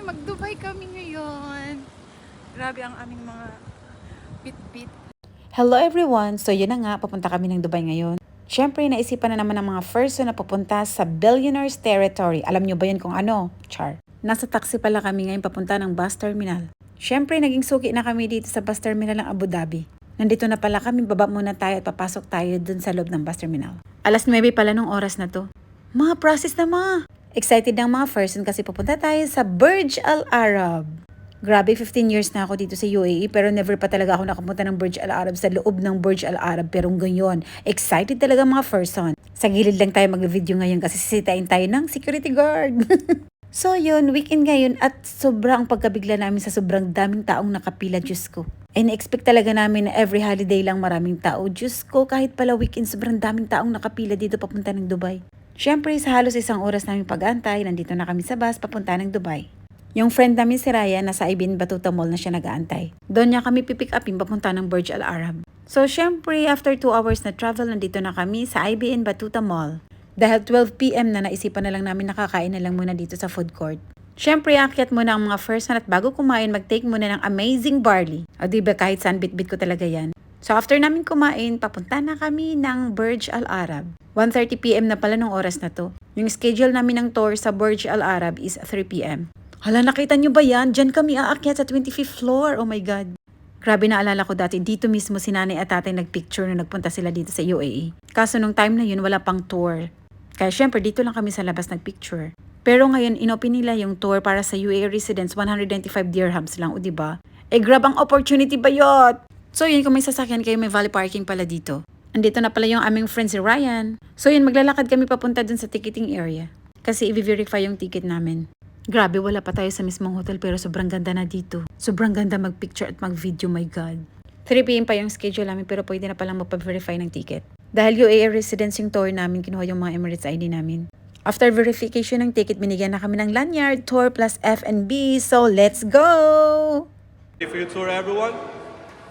Mag-Dubai kami ngayon. Grabe ang aming mga bit-bit. Hello everyone! So yun na nga, papunta kami ng Dubai ngayon. Siyempre, naisipan na naman ng mga person na papunta sa Billionaires Territory. Alam nyo ba yun kung ano? Char. Nasa taxi pala kami ngayon papunta ng bus terminal. Siyempre, naging suki na kami dito sa bus terminal ng Abu Dhabi. Nandito na pala kami, baba muna tayo at papasok tayo dun sa loob ng bus terminal. Alas 9 pala nung oras na to. Mga process na ma! Excited ng mga person kasi pupunta tayo sa Burj Al Arab. Grabe, 15 years na ako dito sa UAE pero never pa talaga ako nakapunta ng Burj Al Arab sa loob ng Burj Al Arab. Pero ngayon, excited talaga mga person. Sa gilid lang tayo mag-video ngayon kasi sisitain tayo ng security guard. So yun, weekend ngayon at sobrang pagkabigla namin sa sobrang daming taong nakapila, Diyos ko. In-expect talaga namin na every holiday lang maraming tao. Diyos ko, kahit pala weekend, sobrang daming taong nakapila dito papunta ng Dubai. Siyempre, sa halos isang oras namin pag-antay, nandito na kami sa bus papunta ng Dubai. Yung friend namin si Ryan, nasa Ibn Battuta Mall na siya nag-aantay. Doon niya kami pipick upin papunta ng Burj Al Arab. So, syempre, after 2 hours na travel, nandito na kami sa Ibn Battuta Mall. Dahil 12 PM na, naisipan na lang namin nakakain na lang muna dito sa food court. Syempre, akyat muna ang mga first at bago kumain, mag-take muna ng amazing barley. O diba, kahit saan bit-bit ko talaga yan. So, after namin kumain, papunta na kami ng Burj Al Arab. 1:30 PM na pala nung oras na to. Yung schedule namin ng tour sa Burj Al Arab is 3 PM. Hala, nakita nyo ba yan? Diyan kami aakyat sa 25th floor. Oh my God. Grabe, naalala ko dati, dito mismo si nanay at tatay nagpicture nung nagpunta sila dito sa UAE. Kaso nung time na yun, wala pang tour. Kaya syempre, dito lang kami sa labas nagpicture. Pero ngayon, inopen nila yung tour para sa UAE residents, 195 dirhams lang, o diba? Eh, grab ang opportunity ba yun? So yun, kung may sasakyan kayo, may valley parking pala dito. Andito na pala yung aming friend si Ryan. So yun, maglalakad kami papunta dun sa ticketing area. Kasi i-verify yung ticket namin. Grabe, wala pa tayo sa mismong hotel pero sobrang ganda na dito. Sobrang ganda mag-picture at mag-video, my God. 3 PM pa yung schedule namin pero pwede na palang magpa-verify ng ticket. Dahil UAE residence yung tour namin, kinuha yung mga Emirates ID namin. After verification ng ticket, binigyan na kami ng lanyard, tour plus F&B. So let's go! Ready for your tour, everyone?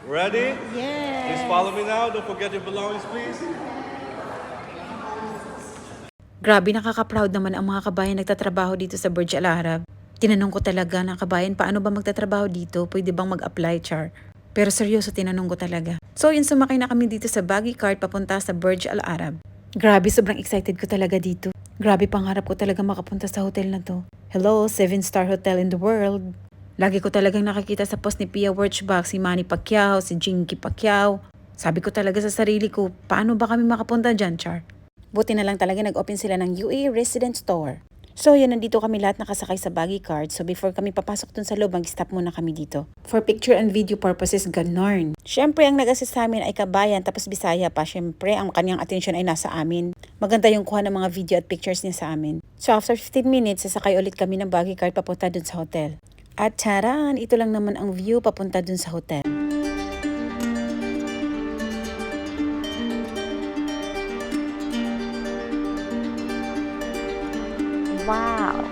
Ready? Yes! Please follow me now. Don't forget your belongings, please. Grabe, nakaka-proud naman ang mga kabayan nagtatrabaho dito sa Burj Al Arab. Tinanong ko talaga na kabayan, paano ba magtatrabaho dito? Pwede bang mag-apply, char? Pero seryoso, tinanong ko talaga. So yun, sumakay na kami dito sa buggy cart papunta sa Burj Al Arab. Grabe, sobrang excited ko talaga dito. Grabe, pangarap ko talaga makapunta sa hotel na to. Hello, 7-star hotel in the world. Lagi ko talagang nakikita sa post ni Pia Wurtzbach, si Manny Pacquiao, si Jinky Pacquiao. Sabi ko talaga sa sarili ko, paano ba kami makapunta dyan, char? Buti na lang talaga nag-open sila ng UAE Resident Store. So yun, nandito kami lahat nakasakay sa buggy cart. So before kami papasok dun sa loob, mag-stop muna kami dito. For picture and video purposes, ganon. Siyempre, ang nag-assist sa amin ay kabayan, tapos Bisaya pa. Siyempre, ang kanyang attention ay nasa amin. Maganda yung kuha ng mga video at pictures niya sa amin. So after 15 minutes, sasakay ulit kami ng buggy cart papunta dun sa hotel. At charan, ito lang naman ang view papunta dun sa hotel. Wow!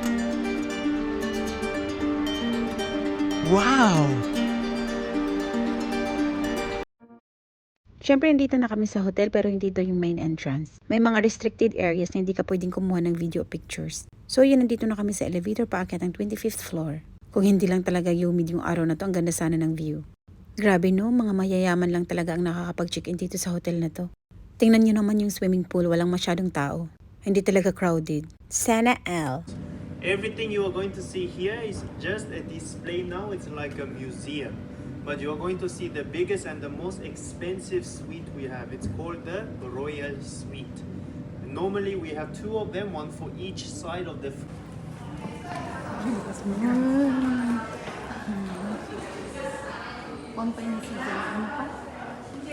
Wow! Siyempre, nandito na kami sa hotel pero hindi ito yung main entrance. May mga restricted areas na hindi ka pwedeng kumuha ng video pictures. So yun, nandito na kami sa elevator paakyat ng 25th floor. Kung hindi lang talaga humid yung araw na to, ang ganda sana ng view. Grabe no, mga mayayaman lang talaga ang nakakapag-check-in dito sa hotel na to. Tingnan nyo naman yung swimming pool, walang masyadong tao. Hindi talaga crowded. Sana all. Everything you are going to see here is just a display now. It's like a museum. But you are going to see the biggest and the most expensive suite we have. It's called the Royal Suite. Normally we have 2 of them, one for each side of the...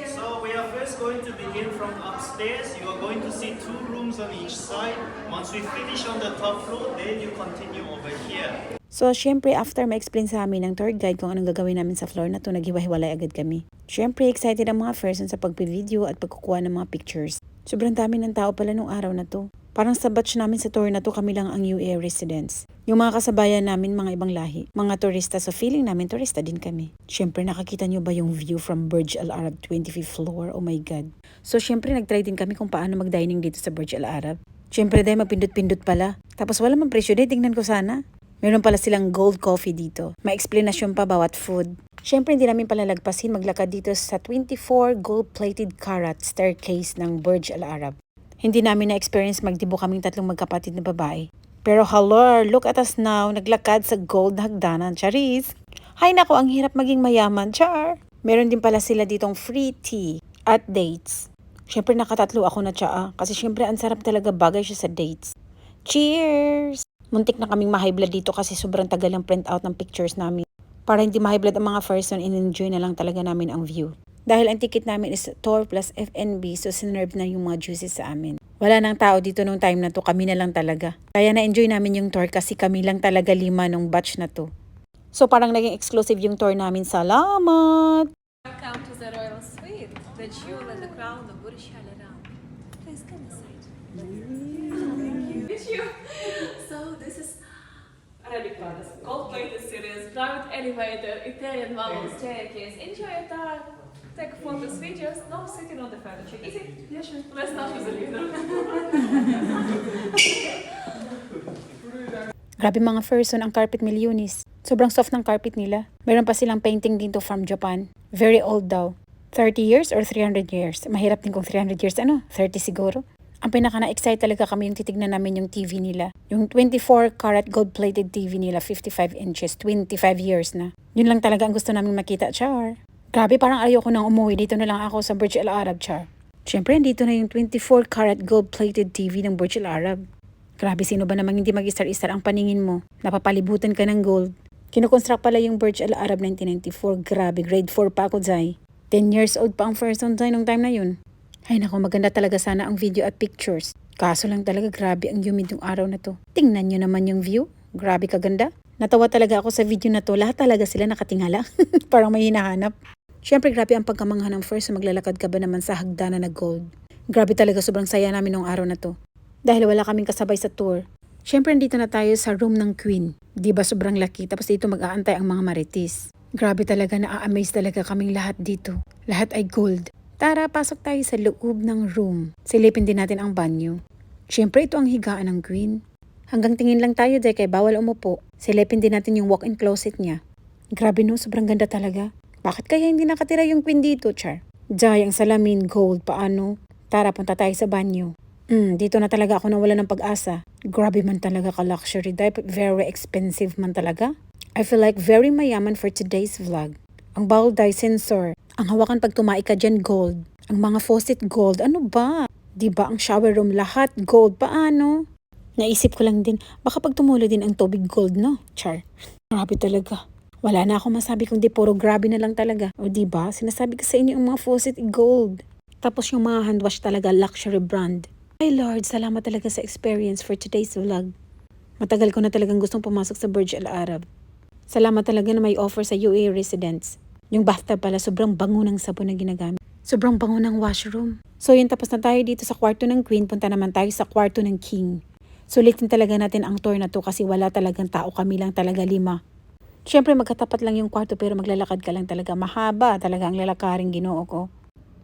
So we are first going to begin from upstairs. You are going to see 2 rooms on each side. Once we finish on the top floor, then you continue over here. So, syempre, after ma-explain sa amin ng tour guide kung anong gagawin namin sa floor na to, naghiwa-hiwalay agad kami. Syempre, excited ang mga person sa pagpi-video at pagkukuha ng mga pictures. Sobrang dami ng tao pala nung araw na to. Parang sa batch namin sa tour na to, kami lang ang UAE residents. Yung mga kasabayan namin, mga ibang lahi. Mga turista, so feeling namin turista din kami. Syempre, nakakita nyo ba yung view from Burj Al Arab 25th floor? Oh my God. So, syempre, nag-try din kami kung paano mag-dining dito sa Burj Al Arab. Syempre, dahil mapindot-pindot pala. Tapos wala mang presyo, tingnan ko sana. Meron pala silang gold coffee dito. May explanation pa bawat food. Siyempre, hindi namin palalagpasin maglakad dito sa 24 gold-plated carat staircase ng Burj Al Arab. Hindi namin na-experience magdibo kaming tatlong magkapatid na babae. Pero hello, look at us now, naglakad sa gold na hagdanan, charis. Hay nako, ang hirap maging mayaman, char. Meron din pala sila ditong free tea at dates. Siyempre nakatatlo ako na tsaa, kasi siyempre ang sarap talaga bagay siya sa dates. Cheers! Muntik na kaming ma-high blood dito kasi sobrang tagal ang print out ng pictures namin. Para hindi ma-high blood ang mga person, in-enjoy na lang talaga namin ang view. Dahil ang ticket namin is tour plus FNB, so sinerve na yung mga juices sa amin. Wala nang tao dito nung time na to, kami na lang talaga. Kaya na-enjoy namin yung tour kasi kami lang talaga 5 nung batch na to. So parang naging exclusive yung tour namin. Salamat! Welcome to the royal suite, the jewel and the crown of Burj Al Arab. Please come inside. Thank you. So this is Arabic Palace, gold-plated series, private elevator, Italian marble staircase. Enjoy your time. Take photos, videos. No sitting on the furniture. Easy. Yeah, sure. Let's start with the leader. Grabe mga person ang carpet millionis. Sobrang soft ng carpet nila. Meron pa silang painting dito from Japan. Very old daw. 30 years or 300 years? Mahirap din kung 300 years, 30 siguro. Ang pinaka na-excite talaga kami yung titignan namin yung TV nila. Yung 24 karat gold-plated TV nila, 55 inches, 25 years na. Yun lang talaga ang gusto namin makita, char. Grabe, parang ayoko nang umuwi. Dito na lang ako sa Burj Al Arab, char. Siyempre, dito na yung 24 karat gold-plated TV ng Burj Al Arab. Grabe, sino ba namang hindi mag-istar-istar ang paningin mo? Napapalibutan ka ng gold. Kinukonstruct pala yung Burj Al Arab 1994. Grabe, grade 4 pa ako, Zay. 10 years old pa ang first on Zay nung time na yun. Ay nako, maganda talaga sana ang video at pictures. Kaso lang talaga, grabe ang humid yung araw na to. Tingnan nyo naman yung view. Grabe kaganda. Natawa talaga ako sa video na to. Lahat talaga sila nakatingala. Parang may hinahanap. Siyempre, grabe ang pagkamangha ng first. Maglalakad ka ba naman sa hagdanan na gold. Grabe talaga, sobrang saya namin nung araw na to. Dahil wala kaming kasabay sa tour. Siyempre, nandito na tayo sa room ng Queen. Diba sobrang laki? Tapos dito mag-aantay ang mga marites. Grabe talaga, na-amaze talaga kaming lahat dito. Lahat ay gold. Tara, pasok tayo sa loob ng room. Silipin din natin ang banyo. Siyempre, ito ang higaan ng Queen. Hanggang tingin lang tayo dahil kay bawal umupo. Silipin din natin yung walk-in closet niya. Grabe no, sobrang ganda talaga. Bakit kaya hindi nakatira yung Queen dito, char? Jay, ang salamin, gold, paano? Tara, punta tayo sa banyo. Dito na talaga ako nawala ng pag-asa. Grabe man talaga ka-luxury dahil very expensive man talaga. I feel like very mayaman for today's vlog. Ang bowl dye sensor. Ang hawakan pag tumai ka dyan, gold. Ang mga faucet, gold. Ano ba? Diba ang shower room lahat, gold. Paano? Naisip ko lang din, baka pag tumulo din ang tubig gold, no? Char. Grabe talaga. Wala na akong masabi kundi puro grabe na lang talaga. O diba, sinasabi ko sa inyo ang mga faucet gold. Tapos yung mga hand wash talaga, luxury brand. Ay Lord, salamat talaga sa experience for today's vlog. Matagal ko na talagang gustong pumasok sa Burj Al Arab. Salamat talaga na may offer sa UAE residents. Yung bathtub pala, sobrang bango ng sabon na ginagamit. Sobrang bango ng washroom. So yun, tapos na tayo dito sa kwarto ng Queen, punta naman tayo sa kwarto ng King. Sulitin talaga natin ang tour na to kasi wala talagang tao, kami lang talaga 5. Siyempre magkatapat lang yung kwarto pero maglalakad ka lang talaga. Mahaba talaga ang lalakaring Ginoo ko.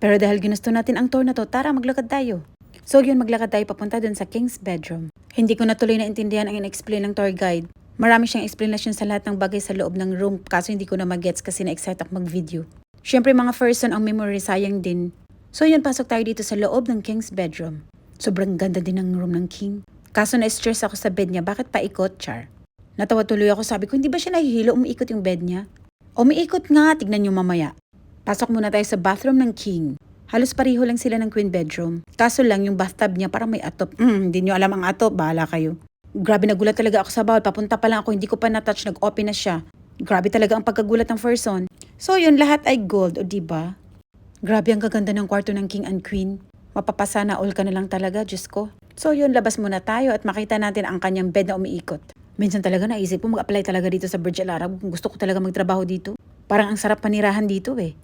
Pero dahil ginusto natin ang tour na to, tara maglakad tayo. So yun, maglakad tayo papunta dun sa King's bedroom. Hindi ko natuloy na intindihan ang in-explain ng tour guide. Marami siyang explanation sa lahat ng bagay sa loob ng room kaso hindi ko na mag-gets kasi na-excite ako mag-video. Siyempre mga person ang memory sayang din. So yun, pasok tayo dito sa loob ng King's bedroom. Sobrang ganda din ng room ng King. Kaso na-stress ako sa bed niya, bakit paikot, char? Natawa tuloy ako, sabi ko, hindi ba siya nahihilo umiikot yung bed niya? Umiikot nga, tignan niyo mamaya. Pasok muna tayo sa bathroom ng King. Halos pareho lang sila ng Queen bedroom. Kaso lang yung bathtub niya parang may atop. Hindi niyo alam ang atop, bahala kayo. Grabe, nagulat talaga ako sa bawal. Papunta pa lang ako, hindi ko pa na-touch, nag-open na siya. Grabe talaga ang pagkagulat ng person. So yun, lahat ay gold, o diba? Grabe ang kaganda ng kwarto ng King and Queen. Mapapasana all ka na lang talaga, Diyos ko. So yun, labas muna tayo at makita natin ang kanyang bed na umiikot. Minsan talaga naisip ko mag-apply talaga dito sa Burj Al Arab kung gusto ko talaga magtrabaho dito. Parang ang sarap panirahan dito eh.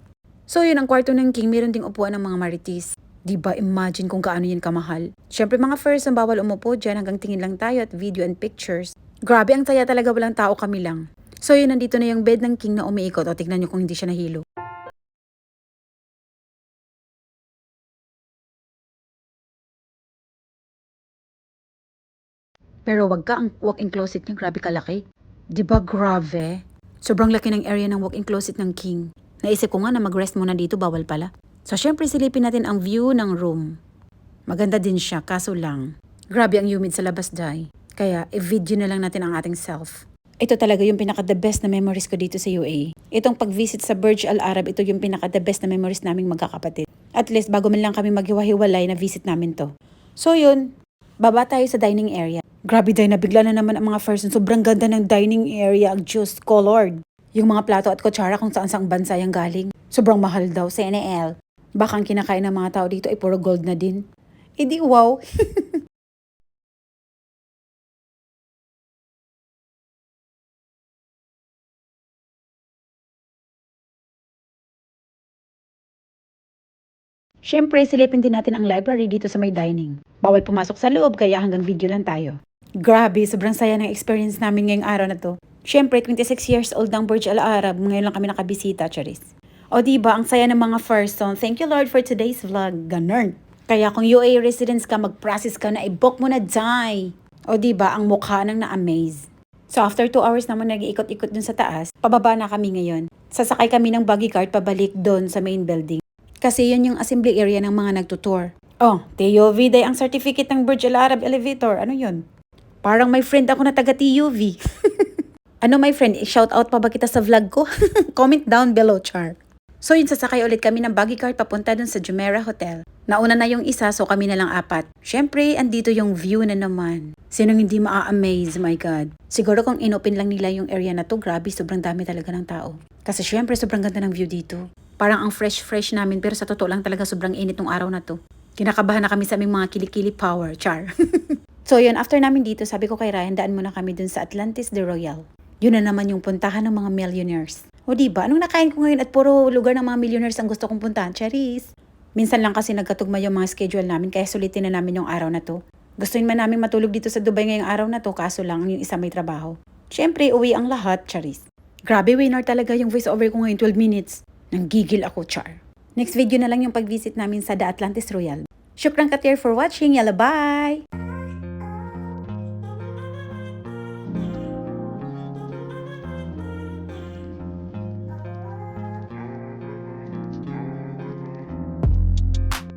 So yun, ang kwarto ng King, meron ding upuan ng mga marites. Diba, imagine kung kaano yan kamahal. Siyempre mga first, ang bawal umupo dyan, hanggang tingin lang tayo at video and pictures. Grabe, ang saya talaga, walang tao, kami lang. So yun, nandito na yung bed ng King na umiikot. O tignan nyo kung hindi siya nahilo. Pero wag ka, ang walk-in closet niya, grabe kalaki. Diba grave? Sobrang laki ng area ng walk-in closet ng king. Naisip ko nga na mag-rest muna dito, bawal pala. So syempre silipin natin ang view ng room. Maganda din siya, kaso lang. Grabe ang humid sa labas, Day. Kaya i-video na lang natin ang ating self. Ito talaga yung pinaka-the best na memories ko dito sa UAE. Itong pag-visit sa Burj Al Arab, ito yung pinaka-the best na memories naming magkakapatid. At least bago man lang kami maghiwa-hiwalay na visit namin to. So yun, baba tayo sa dining area. Grabe Day, nabigla na naman ang mga person. Sobrang ganda ng dining area, ang Diyos ko Lord. Yung mga plato at kutsara kung saan-saang bansa yung galing. Sobrang mahal daw sa NL. Baka ang kinakain ng mga tao dito ay puro gold na din. E di wow. Siyempre, silipin din natin ang library dito sa may dining. Bawal pumasok sa loob, kaya hanggang video lang tayo. Grabe, sobrang saya ng experience namin ngayong araw na to. Siyempre, 26 years old ang Burj Al Arab, ngayon lang kami nakabisita, charis. O diba, ang saya ng mga first song. Thank you Lord for today's vlog. Ganun. Kaya kung UAE residents ka, mag-process ka na, i-book mo na, die. O diba, ang mukha nang na-amaze. So after 2 hours naman nag-iikot-ikot dun sa taas, pababa na kami ngayon. Sasakay kami ng buggy cart pabalik doon sa main building. Kasi yun yung assembly area ng mga nagtutour. Oh, TUV day ang certificate ng Burj Al Arab Elevator. Ano yun? Parang may friend ako na taga TUV. Ano my friend, i-shout out pa ba kita sa vlog ko? Comment down below, char. So yun, sasakay ulit kami ng buggy cart papunta dun sa Jumeirah Hotel. Nauna na yung isa, so kami na lang 4. Syempre, andito yung view na naman. Sinong hindi maa-amaze, my God. Siguro kung inopen lang nila yung area na to, grabe, sobrang dami talaga ng tao. Kasi syempre, sobrang ganda ng view dito. Parang ang fresh-fresh namin, pero sa totoo lang talaga sobrang init ng araw na to. Kinakabahan na kami sa aming mga kilikili power, char. So yun, after namin dito, sabi ko kay Ryan, daan muna kami dun sa Atlantis de Royal. Yun na naman yung puntahan ng mga millionaires. O diba, anong nakain ko ngayon at puro lugar ng mga millionaires ang gusto kong puntahan, charis. Minsan lang kasi nagkatugma yung mga schedule namin, kaya sulitin na namin yung araw na to. Gustuin man namin matulog dito sa Dubai ngayong araw na to, kaso lang yung isa may trabaho. Siyempre, uwi ang lahat, charis. Grabe, winner talaga yung voiceover ko ngayon, 12 minutes. Nanggigil ako, char. Next video na lang yung pag-visit namin sa The Atlantis Royal. Syukran katir for watching. Yalla, bye!